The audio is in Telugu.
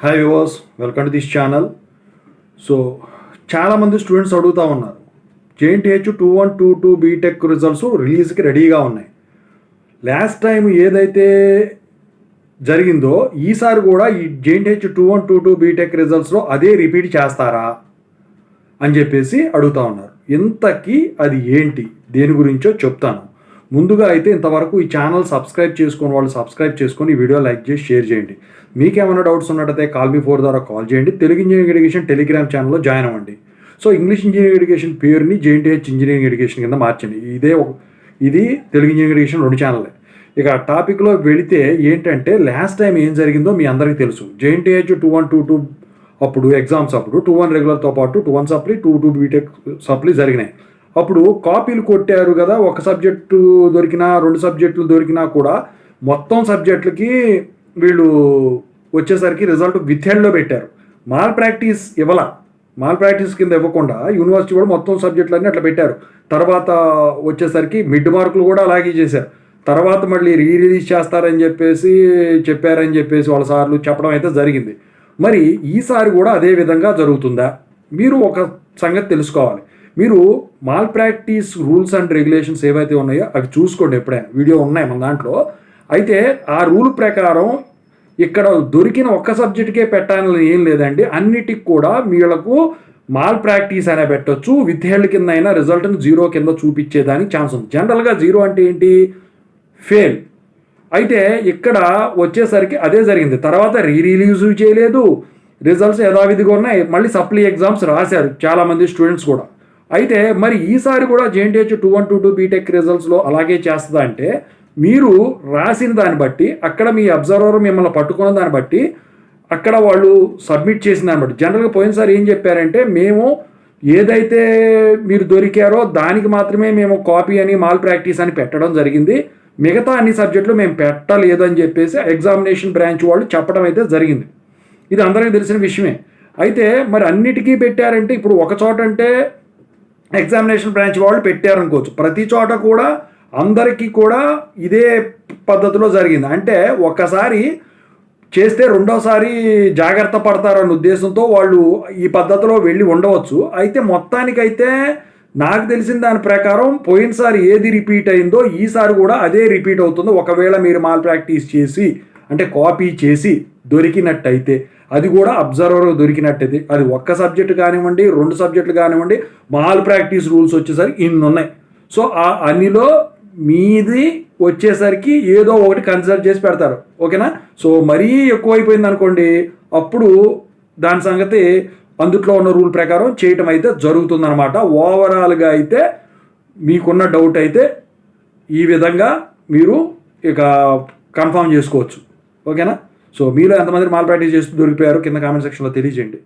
Hi viewers, welcome to this channel. So చాలామంది స్టూడెంట్స్ అడుగుతూ ఉన్నారు, JNTH 2122 బీటెక్ రిజల్ట్స్ రిలీజ్కి రెడీగా ఉన్నాయి. లాస్ట్ టైం ఏదైతే జరిగిందో ఈసారి కూడా ఈ JNTH 2122 బీటెక్ రిజల్ట్స్లో అదే రిపీట్ చేస్తారా అని చెప్పేసి అడుగుతూ ఉన్నారు. ఇంతకీ అది ఏంటి, దేని గురించో చెప్తాను. ముందుగా అయితే ఇంతవరకు ఈ ఛానల్ సబ్స్క్రైబ్ చేసుకుని వాళ్ళు సబ్స్క్రైబ్ చేసుకొని ఈ వీడియో లైక్ చేసి షేర్ చేయండి. మీకేమైనా డౌట్స్ ఉన్నట్టయితే కాల్ మీ 4 ద్వారా కాల్ చేయండి. తెలుగు ఇంజనీరింగ్ ఎడ్యుకేషన్ టెలిగ్రామ్ ఛానల్లో జాయిన్ అవ్వండి. సో ఇంగ్లీష్ ఇంజనీరింగ్ ఎడ్యుకేషన్ పేరుని JNTH ఇంజనీరింగ్ ఎడ్యుకేషన్ కింద మార్చండి. ఇది తెలుగు ఇంజనీరింగ్ ఎడ్యుకేషన్ 2 ఛానలే. ఇక టాపిక్లో వెళితే ఏంటంటే, లాస్ట్ టైం ఏం జరిగిందో మీ అందరికీ తెలుసు. JNTH 2122 అప్పుడు ఎగ్జామ్స్ అప్పుడు 21 రెగ్యులర్తో పాటు 21 సప్లీ 22 బీటెక్ సప్లీ జరిగినాయి. అప్పుడు కాపీలు కొట్టారు కదా, ఒక సబ్జెక్టు దొరికినా 2 సబ్జెక్టులు దొరికినా కూడా మొత్తం సబ్జెక్టులకి వీళ్ళు వచ్చేసరికి రిజల్ట్ విత్హెల్డ్లో పెట్టారు. మాల్ ప్రాక్టీస్ కింద ఇవ్వకుండా యూనివర్సిటీ కూడా మొత్తం సబ్జెక్టులన్నీ అట్లా పెట్టారు. తర్వాత వచ్చేసరికి మిడ్ మార్కులు కూడా అలాగే చేశారు. తర్వాత మళ్ళీ రిలీజ్ చేస్తారని చెప్పేసి వాళ్ళ సార్లు చెప్పడం అయితే జరిగింది. మరి ఈసారి కూడా అదే విధంగా జరుగుతుందా? మీరు ఒక సంగతి తెలుసుకోవాలి. మీరు mall practice rules and regulations ఏవైతే ఉన్నాయో అవి చూసుకోండి. ఎప్పుడైనా వీడియో ఉన్నాయి మన దాంట్లో. అయితే ఆ రూల్ ప్రకారం ఇక్కడ దొరికిన ఒక్క సబ్జెక్టుకే పెట్టాలని ఏం లేదండి. అన్నిటికి కూడా వీళ్ళకు మాల్ ప్రాక్టీస్ అనే పెట్టచ్చు. విత్ హెల్డ్ కింద అయినా రిజల్ట్ని 0 కింద చూపించేదానికి ఛాన్స్ ఉంది. జనరల్గా 0 అంటే ఏంటి? ఫెయిల్. అయితే ఇక్కడ వచ్చేసరికి అదే జరిగింది. తర్వాత రిలీజ్ చేయలేదు, రిజల్ట్స్ యథావిధిగా ఉన్నాయి. మళ్ళీ సప్లీ ఎగ్జామ్స్ రాశారు చాలామంది స్టూడెంట్స్ కూడా. అయితే మరి ఈసారి కూడా JNTH 2122 బీటెక్ రిజల్ట్స్లో అలాగే చేస్తుందా అంటే, మీరు రాసిన దాన్ని బట్టి, అక్కడ మీ అబ్జర్వర్ మిమ్మల్ని పట్టుకున్న దాన్ని బట్టి, అక్కడ వాళ్ళు సబ్మిట్ చేసిన దాన్ని బట్టి. జనరల్గా పోయినసారి ఏం చెప్పారంటే, మేము ఏదైతే మీరు దొరికారో దానికి మాత్రమే మేము కాపీ అని మాల్ ప్రాక్టీస్ అని పెట్టడం జరిగింది, మిగతా అన్ని సబ్జెక్టులు మేము పెట్టలేదు అని చెప్పేసి ఎగ్జామినేషన్ బ్రాంచ్ వాళ్ళు చెప్పడం అయితే జరిగింది. ఇది అందరికీ తెలిసిన విషయమే. అయితే మరి అన్నిటికీ పెట్టారంటే, ఇప్పుడు ఒక చోట అంటే ఎగ్జామినేషన్ బ్రాంచ్ వాళ్ళు పెట్టారనుకోవచ్చు, ప్రతి చోట కూడా అందరికీ కూడా ఇదే పద్ధతిలో జరిగింది. అంటే ఒక్కసారి చేస్తే రెండోసారి జాగ్రత్త పడతారన్న ఉద్దేశంతో వాళ్ళు ఈ పద్ధతిలో వెళ్ళి ఉండవచ్చు. అయితే మొత్తానికైతే నాకు తెలిసిన దాని ప్రకారం పోయినసారి ఏది రిపీట్ అయిందో ఈసారి కూడా అదే రిపీట్ అవుతుందో. ఒకవేళ మీరు మాల్ ప్రాక్టీస్ చేసి అంటే కాపీ చేసి దొరికినట్టయితే, అది కూడా అబ్జర్వర్ దొరికినట్టయితే, అది ఒక్క సబ్జెక్టు కానివ్వండి 2 సబ్జెక్టులు కానివ్వండి, మాల్ ప్రాక్టీస్ రూల్స్ వచ్చేసరికి ఇన్ని ఉన్నాయి. సో ఆ అన్నిలో మీది వచ్చేసరికి ఏదో ఒకటి కన్సిడర్ చేసి పెడతారు. ఓకేనా? సో మరీ ఎక్కువైపోయింది అనుకోండి, అప్పుడు దాని సంగతి అందుట్లో ఉన్న రూల్ ప్రకారం చేయటం అయితే జరుగుతుందన్నమాట. ఓవరాల్గా అయితే మీకున్న డౌట్ అయితే ఈ విధంగా మీరు ఇక కన్ఫర్మ్ చేసుకోవచ్చు. ఓకేనా? సో మీలో ఎంతమంది మాల్ ప్రాక్టీస్ చేస్తూ దొరికిపోయారు కింద కామెంట్ సెక్షన్లో తెలియజేయండి.